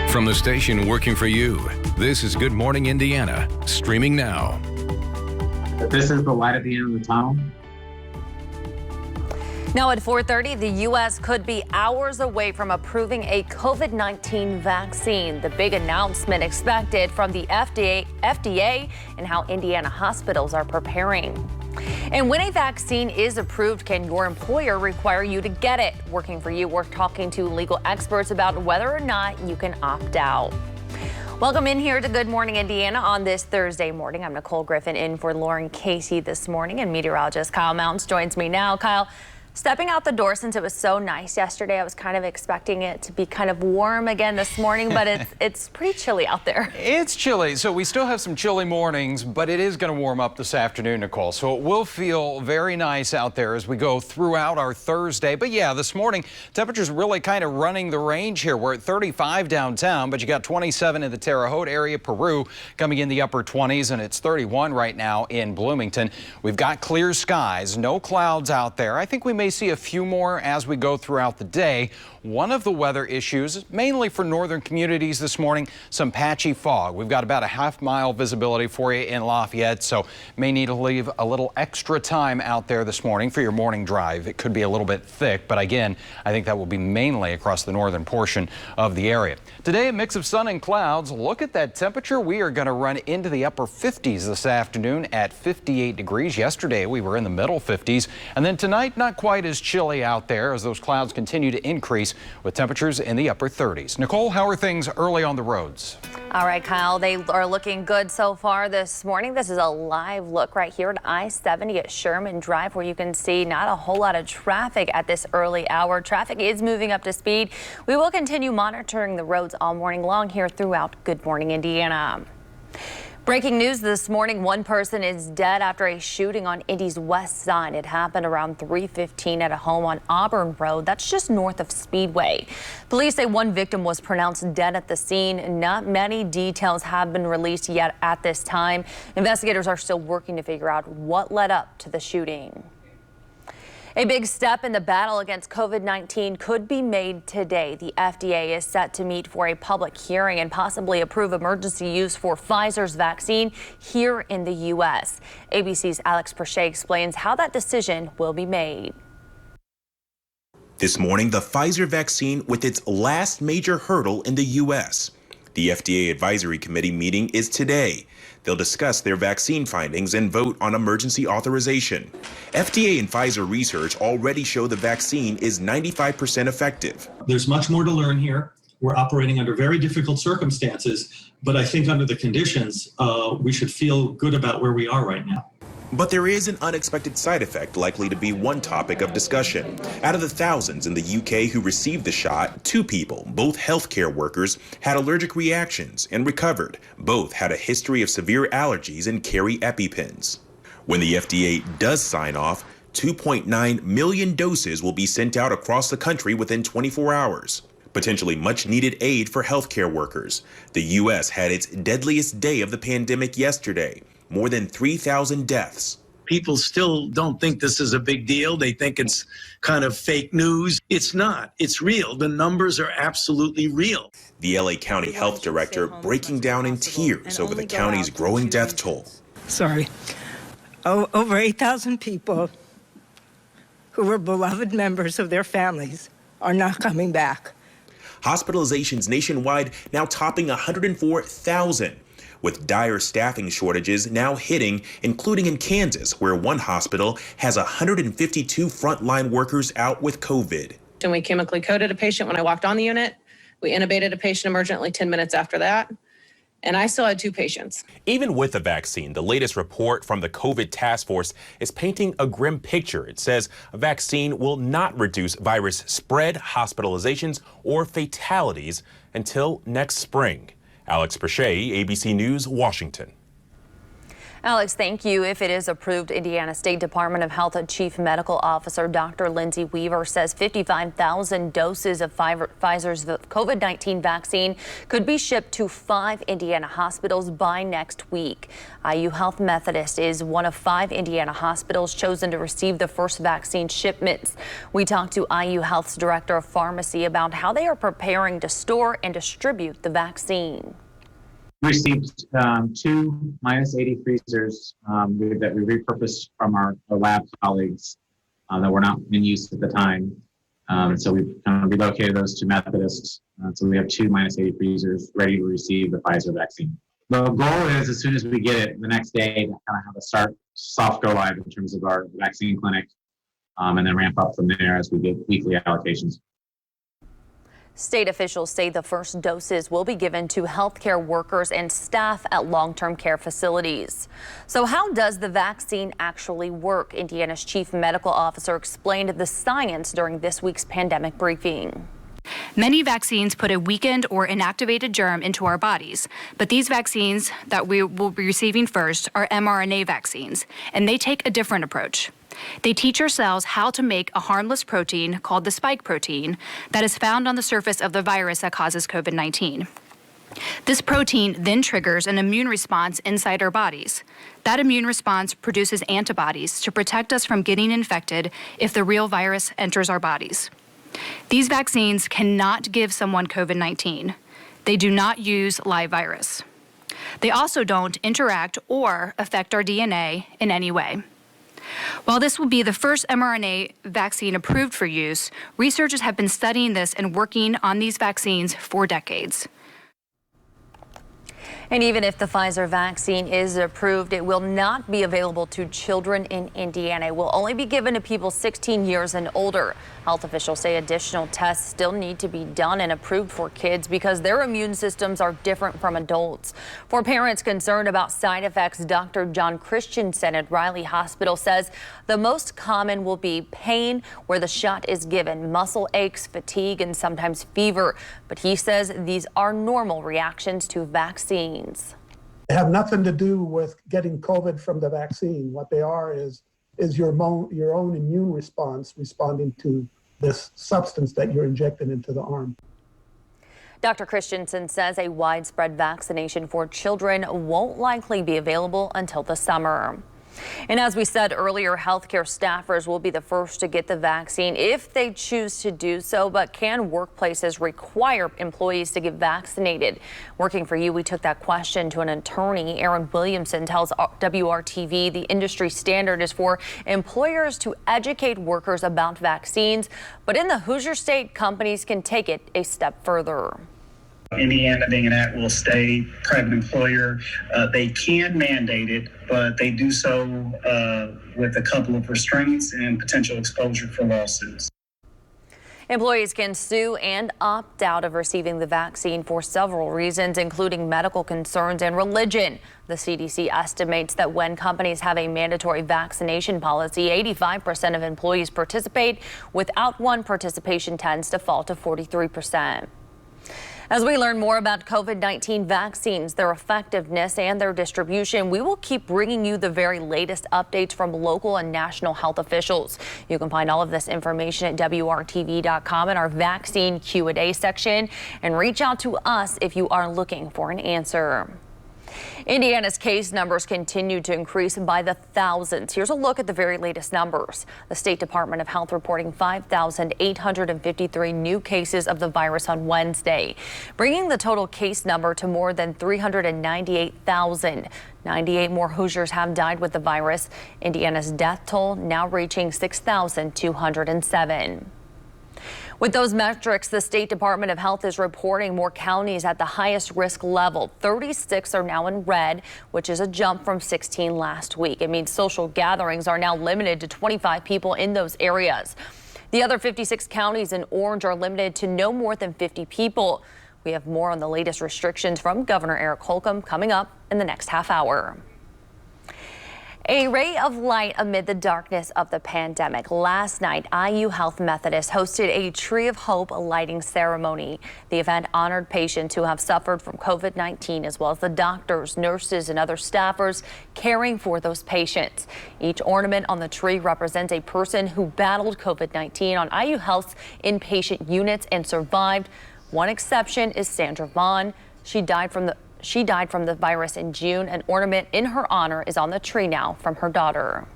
From the station working for you, this is Good Morning Indiana, streaming now. This is the light at the end of the tunnel. Now at 4:30, the U.S. could be hours away from approving a COVID-19 vaccine. The big announcement expected from the FDA and how Indiana hospitals are preparing. And when a vaccine is approved, can your employer require you to get it? Working for you, we're talking to legal experts about whether or not you can opt out. Welcome in here to Good Morning Indiana on this Thursday morning. I'm Nicole Griffin in for Lauren Casey this morning, and meteorologist Kyle Mounts joins me now. Kyle, stepping out the door since it was so nice yesterday, I was kind of expecting it to be kind of warm again this morning, but it's pretty chilly out there. It's chilly, so we still have some chilly mornings, but it is going to warm up this afternoon, Nicole. So it will feel very nice out there as we go throughout our Thursday. But yeah, this morning, temperatures really kind of running the range here. We're at 35 downtown, but you got 27 in the Terre Haute area, Peru coming in the upper 20s, and it's 31 right now in Bloomington. We've got clear skies, no clouds out there. I think we may see a few more as we go throughout the day. One of the weather issues, mainly for northern communities this morning, some patchy fog. We've got about a half-mile visibility for you in Lafayette, so may need to leave a little extra time out there this morning for your morning drive. It could be a little bit thick, but again, I think that will be mainly across the northern portion of the area. Today, a mix of sun and clouds. Look at that temperature. We are going to run into the upper 50s this afternoon at 58 degrees. Yesterday, we were in the middle 50s, and then tonight, not quite as chilly out there as those clouds continue to increase with temperatures in the upper 30s. Nicole, how are things early on the roads? All right, Kyle, they are looking good so far this morning. This is a live look right here at I-70 at Sherman Drive, where you can see not a whole lot of traffic at this early hour. Traffic is moving up to speed. We will continue monitoring the roads all morning long here throughout Good Morning Indiana. Breaking news this morning, one person is dead after a shooting on Indy's west side. It happened around 3:15 at a home on Auburn Road. That's just north of Speedway. Police say one victim was pronounced dead at the scene. Not many details have been released yet at this time. Investigators are still working to figure out what led up to the shooting. A big step in the battle against COVID-19 could be made today. The FDA is set to meet for a public hearing and possibly approve emergency use for Pfizer's vaccine here in the U.S. ABC's Alex Perche explains how that decision will be made. This morning, the Pfizer vaccine with its last major hurdle in the U.S. The FDA Advisory Committee meeting is today. They'll discuss their vaccine findings and vote on emergency authorization. FDA and Pfizer research already show the vaccine is 95% effective. There's much more to learn here. We're operating under very difficult circumstances, but I think under the conditions, we should feel good about where we are right now. But there is an unexpected side effect likely to be one topic of discussion. Out of the thousands in the UK who received the shot, 2 people, both healthcare workers, had allergic reactions and recovered. Both had a history of severe allergies and carry EpiPens. When the FDA does sign off, 2.9 million doses will be sent out across the country within 24 hours. Potentially much needed aid for healthcare workers. The U.S. had its deadliest day of the pandemic yesterday. More than 3,000 deaths. People still don't think this is a big deal. They think it's kind of fake news. It's not. It's real. The numbers are absolutely real. The LA County Health Director breaking down in tears over the county's growing death toll. Sorry. Over 8,000 people who were beloved members of their families are not coming back. Hospitalizations nationwide now topping 104,000. With dire staffing shortages now hitting, including in Kansas, where one hospital has 152 frontline workers out with COVID. And we chemically coded a patient when I walked on the unit. We intubated a patient emergently 10 minutes after that. And I still had 2 patients. Even with the vaccine, the latest report from the COVID task force is painting a grim picture. It says a vaccine will not reduce virus spread, hospitalizations, or fatalities until next spring. Alex Perche, ABC News, Washington. Alex, thank you. If it is approved, Indiana State Department of Health Chief Medical Officer Dr. Lindsay Weaver says 55,000 doses of Pfizer's COVID-19 vaccine could be shipped to 5 Indiana hospitals by next week. IU Health Methodist is one of 5 Indiana hospitals chosen to receive the first vaccine shipments. We talked to IU Health's Director of Pharmacy about how they are preparing to store and distribute the vaccine. We received 2 -80 freezers that we repurposed from our lab colleagues that were not in use at the time. So we kind of relocated those to Methodist. So we have 2 -80 freezers ready to receive the Pfizer vaccine. The goal is, as soon as we get it the next day, to kind of have a soft go live in terms of our vaccine clinic, and then ramp up from there as we get weekly allocations. State officials say the first doses will be given to healthcare workers and staff at long-term care facilities. So how does the vaccine actually work? Indiana's chief medical officer explained the science during this week's pandemic briefing. Many vaccines put a weakened or inactivated germ into our bodies, but these vaccines that we will be receiving first are mRNA vaccines, and they take a different approach. They teach our cells how to make a harmless protein called the spike protein that is found on the surface of the virus that causes COVID-19. This protein then triggers an immune response inside our bodies. That immune response produces antibodies to protect us from getting infected if the real virus enters our bodies. These vaccines cannot give someone COVID-19. They do not use live virus. They also don't interact or affect our DNA in any way. While this will be the first mRNA vaccine approved for use, researchers have been studying this and working on these vaccines for decades. And even if the Pfizer vaccine is approved, it will not be available to children in Indiana. It will only be given to people 16 years and older. Health officials say additional tests still need to be done and approved for kids because their immune systems are different from adults. For parents concerned about side effects, Dr. John Christensen at Riley Hospital says the most common will be pain where the shot is given, muscle aches, fatigue, and sometimes fever. But he says these are normal reactions to vaccines. They have nothing to do with getting COVID from the vaccine. What they are is your own immune response responding to this substance that you're injecting into the arm. Dr. Christensen says a widespread vaccination for children won't likely be available until the summer. And as we said earlier, healthcare staffers will be the first to get the vaccine if they choose to do so. But can workplaces require employees to get vaccinated? Working for you, we took that question to an attorney. Aaron Williamson tells WRTV the industry standard is for employers to educate workers about vaccines. But in the Hoosier State, companies can take it a step further. Indiana being an at-will state, private employer, they can mandate it, but they do so with a couple of restraints and potential exposure for lawsuits. Employees can sue and opt out of receiving the vaccine for several reasons, including medical concerns and religion. The CDC estimates that when companies have a mandatory vaccination policy, 85% of employees participate. Without one, participation tends to fall to 43%. As we learn more about COVID-19 vaccines, their effectiveness and their distribution, we will keep bringing you the very latest updates from local and national health officials. You can find all of this information at WRTV.com in our vaccine Q&A section, and reach out to us if you are looking for an answer. Indiana's case numbers continue to increase by the thousands. Here's a look at the very latest numbers. The State Department of Health reporting 5,853 new cases of the virus on Wednesday, bringing the total case number to more than 398,000. 98 more Hoosiers have died with the virus. Indiana's death toll now reaching 6,207. With those metrics, the State Department of Health is reporting more counties at the highest risk level. 36 are now in red, which is a jump from 16 last week. It means social gatherings are now limited to 25 people in those areas. The other 56 counties in orange are limited to no more than 50 people. We have more on the latest restrictions from Governor Eric Holcomb coming up in the next half hour. A ray of light amid the darkness of the pandemic. Last night, IU Health Methodist hosted a Tree of Hope lighting ceremony. The event honored patients who have suffered from COVID-19, as well as the doctors, nurses, and other staffers caring for those patients. Each ornament on the tree represents a person who battled COVID-19 on IU Health's inpatient units and survived. One exception is Sandra Vaughn. She died from the virus in June. An ornament in her honor is on the tree now from her daughter.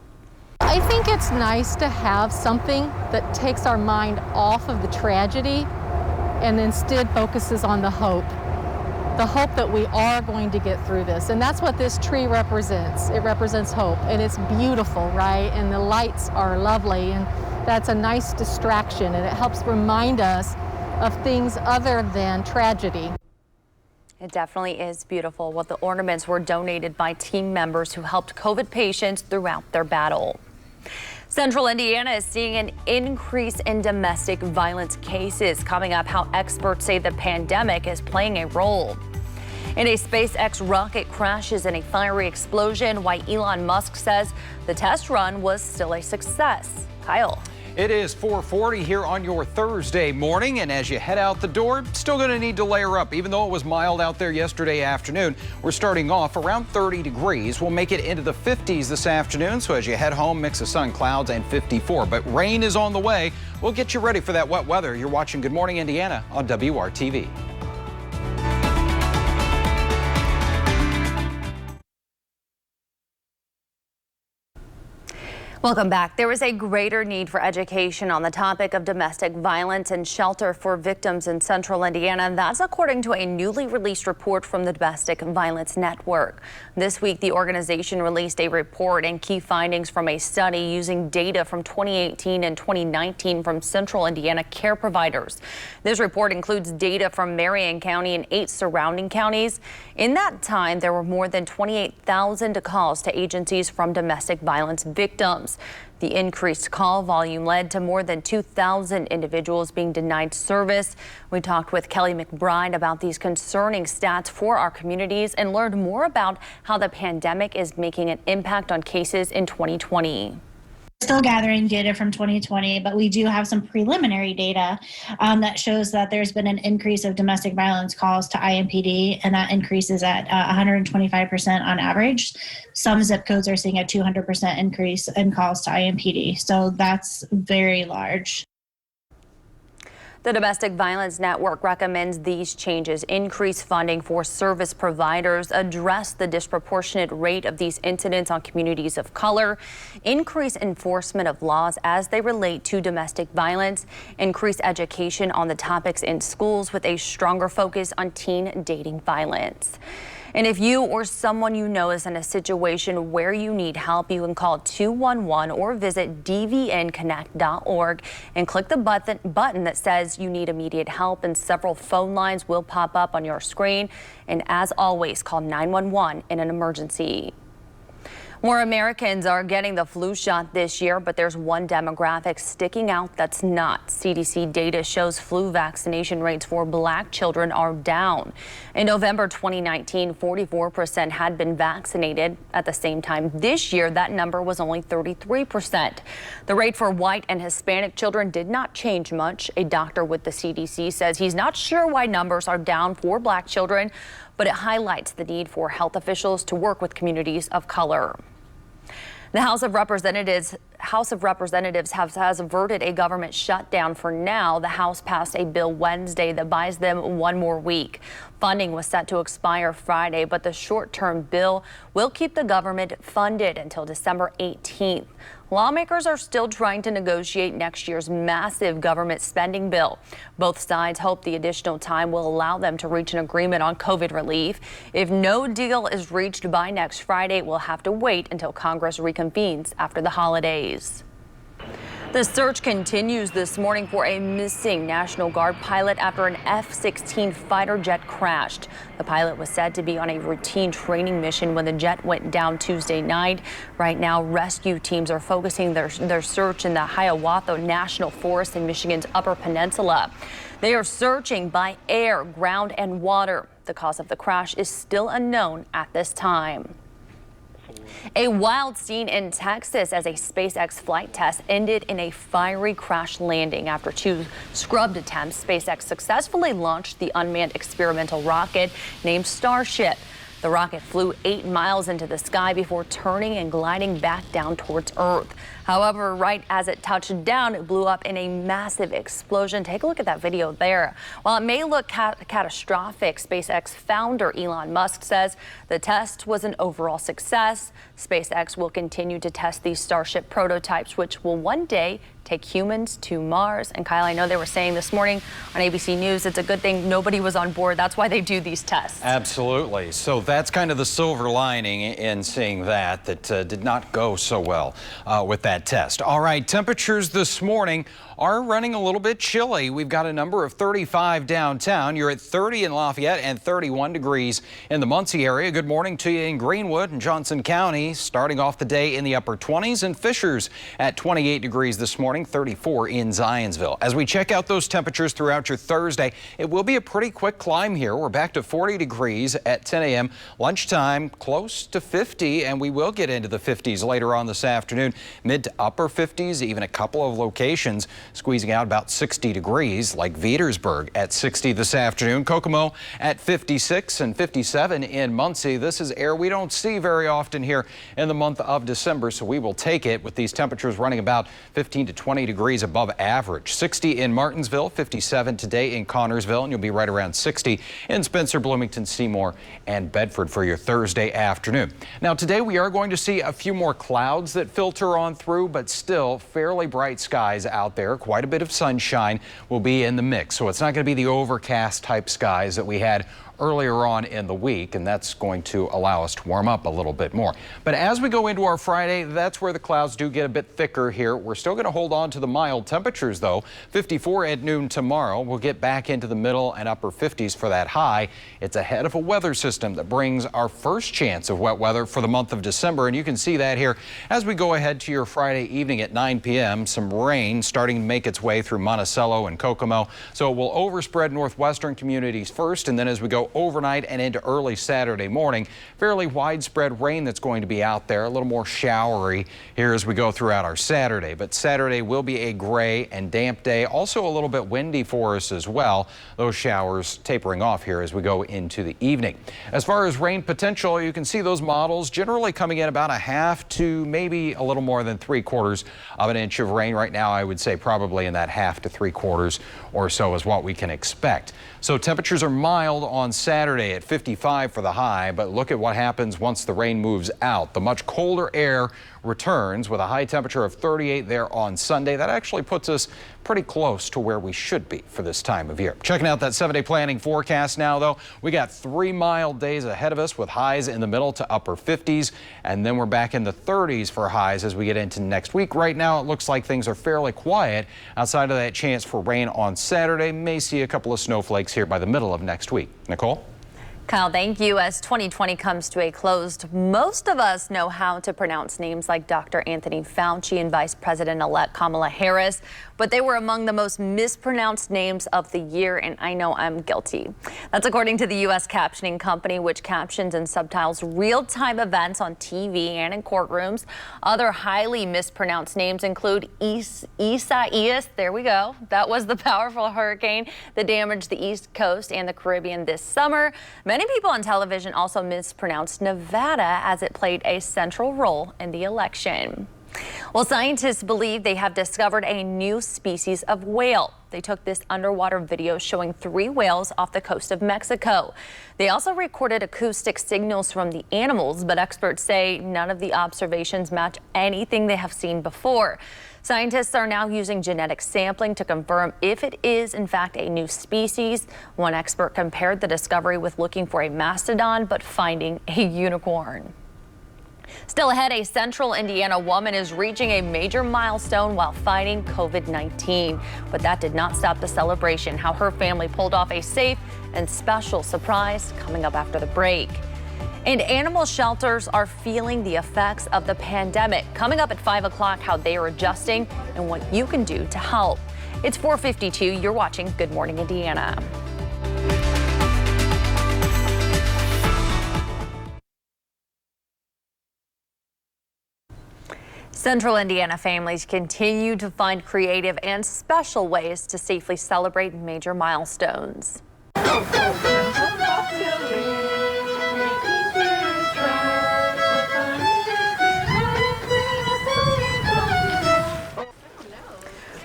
I think it's nice to have something that takes our mind off of the tragedy and instead focuses on the hope that we are going to get through this. And that's what this tree represents. It represents hope, and it's beautiful, right? And the lights are lovely, and that's a nice distraction, and it helps remind us of things other than tragedy. It definitely is beautiful. Well, the ornaments were donated by team members who helped COVID patients throughout their battle. Central Indiana is seeing an increase in domestic violence cases coming up. How experts say the pandemic is playing a role. And a SpaceX rocket crashes in a fiery explosion, why Elon Musk says the test run was still a success. Kyle. It is 4:40 here on your Thursday morning, and as you head out the door, still going to need to layer up. Even though it was mild out there yesterday afternoon, we're starting off around 30 degrees. We'll make it into the 50s this afternoon, so as you head home, mix of sun, clouds, and 54. But rain is on the way. We'll get you ready for that wet weather. You're watching Good Morning Indiana on WRTV. Welcome back. There is a greater need for education on the topic of domestic violence and shelter for victims in Central Indiana. That's according to a newly released report from the Domestic Violence Network. This week, the organization released a report and key findings from a study using data from 2018 and 2019 from Central Indiana care providers. This report includes data from Marion County and 8 surrounding counties. In that time, there were more than 28,000 calls to agencies from domestic violence victims. The increased call volume led to more than 2,000 individuals being denied service. We talked with Kelly McBride about these concerning stats for our communities and learned more about how the pandemic is making an impact on cases in 2020. Still gathering data from 2020, but we do have some preliminary data that shows that there's been an increase of domestic violence calls to IMPD, and that increase is at 125% on average. Some zip codes are seeing a 200% increase in calls to IMPD, so that's very large. The Domestic Violence Network recommends these changes: increase funding for service providers, address the disproportionate rate of these incidents on communities of color, increase enforcement of laws as they relate to domestic violence, increase education on the topics in schools with a stronger focus on teen dating violence. And if you or someone you know is in a situation where you need help, you can call 211 or visit dvnconnect.org and click the button that says you need immediate help, and several phone lines will pop up on your screen. And as always, call 911 in an emergency. More Americans are getting the flu shot this year, but there's one demographic sticking out that's not. CDC data shows flu vaccination rates for Black children are down. In November 2019, 44% had been vaccinated. At the same time this year, that number was only 33%. The rate for white and Hispanic children did not change much. A doctor with the CDC says he's not sure why numbers are down for Black children, but it highlights the need for health officials to work with communities of color. The House of Representatives has averted a government shutdown for now. The House passed a bill Wednesday that buys them one more week. Funding was set to expire Friday, but the short-term bill will keep the government funded until December 18th. Lawmakers are still trying to negotiate next year's massive government spending bill. Both sides hope the additional time will allow them to reach an agreement on COVID relief. If no deal is reached by next Friday, we'll have to wait until Congress reconvenes after the holidays. The search continues this morning for a missing National Guard pilot after an F-16 fighter jet crashed. The pilot was said to be on a routine training mission when the jet went down Tuesday night. Right now, rescue teams are focusing their search in the Hiawatha National Forest in Michigan's Upper Peninsula. They are searching by air, ground, and water. The cause of the crash is still unknown at this time. A wild scene in Texas as a SpaceX flight test ended in a fiery crash landing. After 2 scrubbed attempts, SpaceX successfully launched the unmanned experimental rocket named Starship. The rocket flew 8 miles into the sky before turning and gliding back down towards Earth. However, right as it touched down, it blew up in a massive explosion. Take a look at that video there. While it may look catastrophic, SpaceX founder Elon Musk says the test was an overall success. SpaceX will continue to test these Starship prototypes, which will one day take humans to Mars. And Kyle, I know they were saying this morning on ABC News, it's a good thing nobody was on board. That's why they do these tests. Absolutely. So that's kind of the silver lining in seeing that did not go so well with that test. All right, temperatures this morning are running a little bit chilly. We've got a number of 35 downtown. You're at 30 in Lafayette and 31 degrees in the Muncie area. Good morning to you in Greenwood and Johnson County. Starting off the day in the upper 20s, and Fishers at 28 degrees this morning, 34 in Zionsville. As we check out those temperatures throughout your Thursday, it will be a pretty quick climb here. We're back to 40 degrees at 10 a.m. Lunchtime, close to 50, and we will get into the 50s later on this afternoon. Mid to upper 50s, even a couple of locations squeezing out about 60 degrees, like Vetersburg at 60 this afternoon. Kokomo at 56 and 57 in Muncie. This is air we don't see very often here in the month of December, so we will take it with these temperatures running about 15 to 20 degrees above average. 60 in Martinsville, 57 today in Connorsville, and you'll be right around 60 in Spencer, Bloomington, Seymour, and Bedford for your Thursday afternoon. Now today we are going to see a few more clouds that filter on through, but still fairly bright skies out there. Quite a bit of sunshine will be in the mix, so it's not going to be the overcast type skies that we had earlier on in the week, and that's going to allow us to warm up a little bit more. But as we go into our Friday, that's where the clouds do get a bit thicker here. We're still going to hold on to the mild temperatures though. 54 at noon tomorrow. We'll get back into the middle and upper 50s for that high. It's ahead of a weather system that brings our first chance of wet weather for the month of December, and you can see that here as we go ahead to your Friday evening at 9 p.m. Some rain starting to make its way through Monticello and Kokomo, so it will overspread northwestern communities first, and then as we go overnight and into early Saturday morning, fairly widespread rain that's going to be out there, a little more showery here as we go throughout our Saturday. But Saturday will be a gray and damp day, also a little bit windy for us as well. Those showers tapering off here as we go into the evening. As far as rain potential, you can see those models generally coming in about a half to maybe a little more than 3/4 of an inch of rain. Right now, I would say probably in that half to 3/4 or so is what we can expect. So temperatures are mild on Saturday at 55 for the high, but look at what happens once the rain moves out. The much colder air returns with a high temperature of 38 there on Sunday. That actually puts us pretty close to where we should be for this time of year. Checking out that 7-day planning forecast now, though. We got 3 mild days ahead of us with highs in the middle to upper 50s, and then we're back in the 30s for highs as we get into next week. Right now, it looks like things are fairly quiet outside of that chance for rain on Saturday. May see a couple of snowflakes here by the middle of next week. Nicole? Kyle, thank you. As 2020 comes to a close, most of us know how to pronounce names like Dr. Anthony Fauci and Vice President-elect Kamala Harris, but they were among the most mispronounced names of the year, and I know I'm guilty. That's according to the U.S. captioning company, which captions and subtitles real-time events on TV and in courtrooms. Other highly mispronounced names include Isaias. There we go. That was the powerful hurricane that damaged the East Coast and the Caribbean this summer. Many people on television also mispronounced Nevada as it played a central role in the election. Well, scientists believe they have discovered a new species of whale. They took this underwater video showing 3 whales off the coast of Mexico. They also recorded acoustic signals from the animals, but experts say none of the observations match anything they have seen before. Scientists are now using genetic sampling to confirm if it is in fact a new species. One expert compared the discovery with looking for a mastodon but finding a unicorn. Still ahead, a central Indiana woman is reaching a major milestone while fighting COVID-19. But that did not stop the celebration. How her family pulled off a safe and special surprise coming up after the break. And animal shelters are feeling the effects of the pandemic. Coming up at 5 o'clock, how they are adjusting and what you can do to help. It's 4:52. You're watching Good Morning Indiana. Central Indiana families continue to find creative and special ways to safely celebrate major milestones.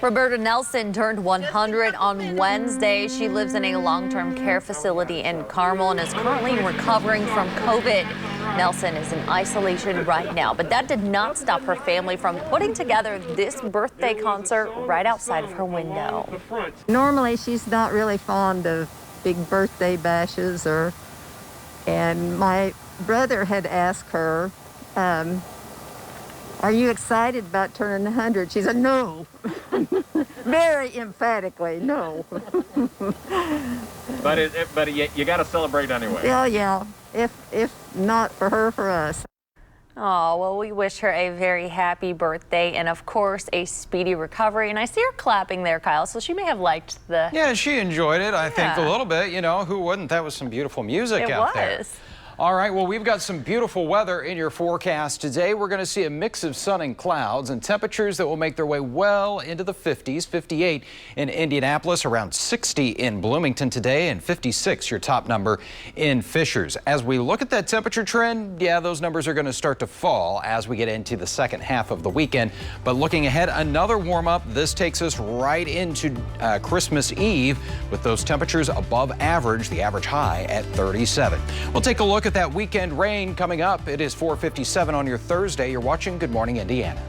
Roberta Nelson turned 100 on Wednesday. She lives in a long-term care facility in Carmel and is currently recovering from COVID. Nelson is in isolation right now, but that did not stop her family from putting together this birthday concert right outside of her window. Normally, she's not really fond of big birthday bashes, and my brother had asked her, are you excited about turning 100? She said, no. Very emphatically, no. But you got to celebrate anyway. Yeah. If not for her, for us. Oh, well, we wish her a very happy birthday and, of course, a speedy recovery. And I see her clapping there, Kyle, so she may have liked the... Yeah, she enjoyed it, I think, a little bit. You know, who wouldn't? That was some beautiful music out there. It was. All right, well, we've got some beautiful weather in your forecast today. We're going to see a mix of sun and clouds and temperatures that will make their way well into the 50s, 58 in Indianapolis, around 60 in Bloomington today, and 56 your top number in Fishers. As we look at that temperature trend, yeah, those numbers are going to start to fall as we get into the second half of the weekend. But looking ahead, another warm up. This takes us right into Christmas Eve with those temperatures above average, the average high at 37. We'll take a look at that weekend rain coming up. It is 4:57 on your Thursday. You're watching Good Morning Indiana.